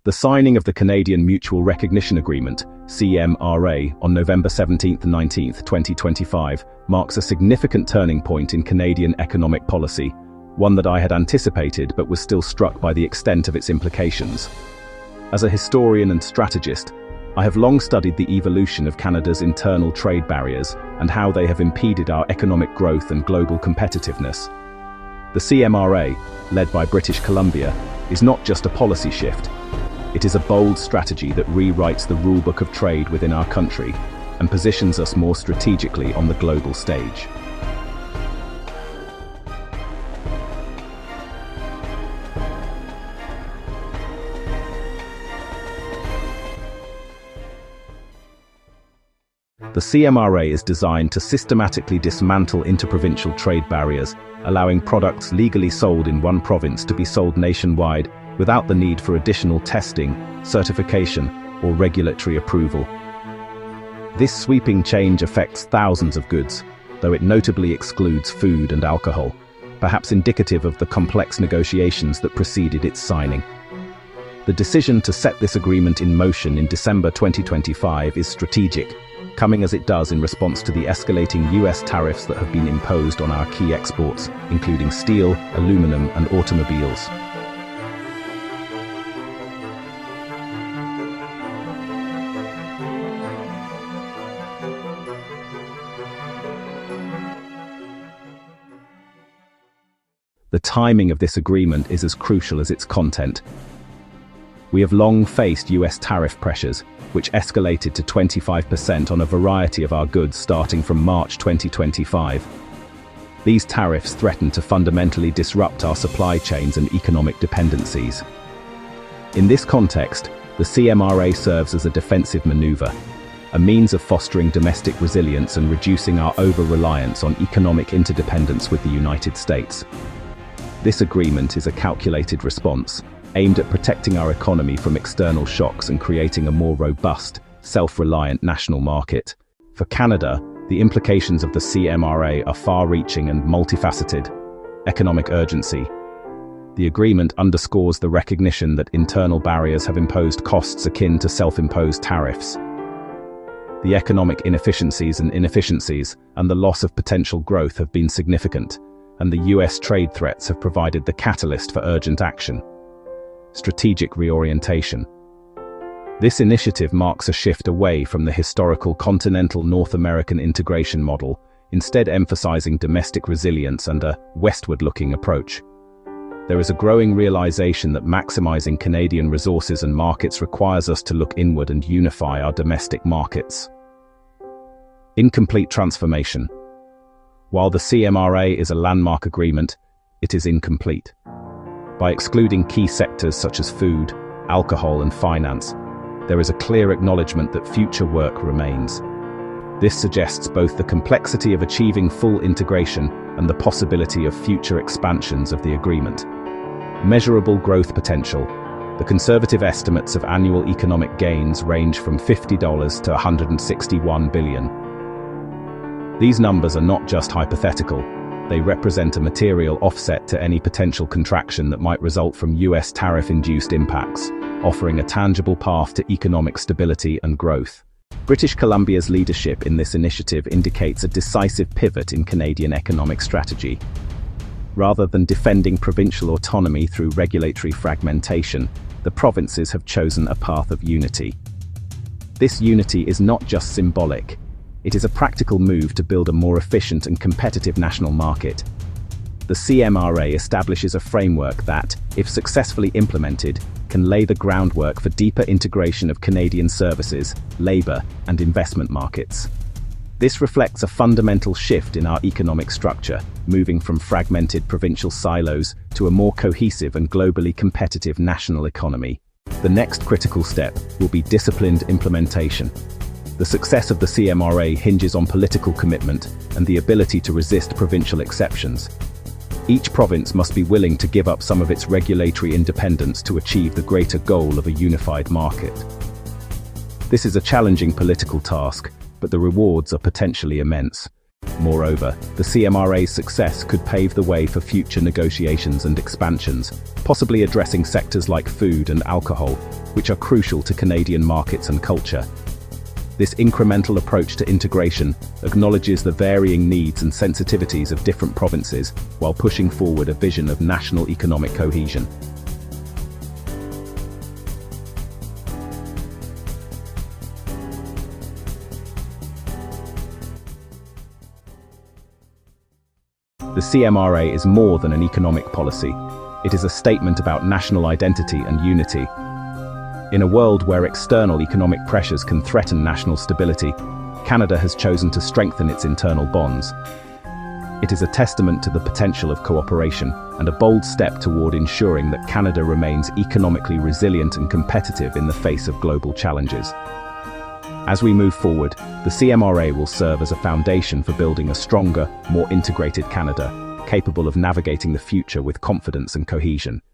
The signing of the Canadian Mutual Recognition Agreement, CMRA, on November 17 and 19, 2025, marks a significant turning point in Canadian economic policy, one that I had anticipated but was still struck by the extent of its implications. As a historian and strategist, I have long studied the evolution of Canada's internal trade barriers and how they have impeded our economic growth and global competitiveness. The CMRA, led by British Columbia, is not just a policy shift. It is a bold strategy that rewrites the rulebook of trade within our country and positions us more strategically on the global stage. The CMRA is designed to systematically dismantle interprovincial trade barriers, allowing products legally sold in one province to be sold nationwide without the need for additional testing, certification, or regulatory approval. This sweeping change affects thousands of goods, though it notably excludes food and alcohol, perhaps indicative of the complex negotiations that preceded its signing. The decision to set this agreement in motion in December 2025 is strategic, coming as it does in response to the escalating US tariffs that have been imposed on our key exports, including steel, aluminum, and automobiles. The timing of this agreement is as crucial as its content. We have long faced US tariff pressures, which escalated to 25% on a variety of our goods starting from March 2025. These tariffs threaten to fundamentally disrupt our supply chains and economic dependencies. In this context, the CMRA serves as a defensive maneuver, a means of fostering domestic resilience and reducing our over-reliance on economic interdependence with the United States. This agreement is a calculated response, aimed at protecting our economy from external shocks and creating a more robust, self-reliant national market. For Canada, the implications of the CMRA are far-reaching and multifaceted. Economic urgency. The agreement underscores the recognition that internal barriers have imposed costs akin to self-imposed tariffs. The economic inefficiencies and the loss of potential growth have been significant, and the US trade threats have provided the catalyst for urgent action. Strategic reorientation. This initiative marks a shift away from the historical continental North American integration model, instead emphasizing domestic resilience and a westward-looking approach. There is a growing realization that maximizing Canadian resources and markets requires us to look inward and unify our domestic markets. Incomplete transformation. While the CMRA is a landmark agreement, it is incomplete. By excluding key sectors such as food, alcohol, and finance, there is a clear acknowledgement that future work remains. This suggests both the complexity of achieving full integration and the possibility of future expansions of the agreement. Measurable growth potential. The conservative estimates of annual economic gains range from $50 to $161 billion. These numbers are not just hypothetical. They represent a material offset to any potential contraction that might result from US tariff-induced impacts, offering a tangible path to economic stability and growth. British Columbia's leadership in this initiative indicates a decisive pivot in Canadian economic strategy. Rather than defending provincial autonomy through regulatory fragmentation, the provinces have chosen a path of unity. This unity is not just symbolic. It is a practical move to build a more efficient and competitive national market. The CMRA establishes a framework that, if successfully implemented, can lay the groundwork for deeper integration of Canadian services, labour, and investment markets. This reflects a fundamental shift in our economic structure, moving from fragmented provincial silos to a more cohesive and globally competitive national economy. The next critical step will be disciplined implementation. The success of the CMRA hinges on political commitment and the ability to resist provincial exceptions. Each province must be willing to give up some of its regulatory independence to achieve the greater goal of a unified market. This is a challenging political task, but the rewards are potentially immense. Moreover, the CMRA's success could pave the way for future negotiations and expansions, possibly addressing sectors like food and alcohol, which are crucial to Canadian markets and culture. This incremental approach to integration acknowledges the varying needs and sensitivities of different provinces while pushing forward a vision of national economic cohesion. The CMRA is more than an economic policy. It is a statement about national identity and unity. In a world where external economic pressures can threaten national stability, Canada has chosen to strengthen its internal bonds. It is a testament to the potential of cooperation and a bold step toward ensuring that Canada remains economically resilient and competitive in the face of global challenges. As we move forward, the CMRA will serve as a foundation for building a stronger, more integrated Canada, capable of navigating the future with confidence and cohesion.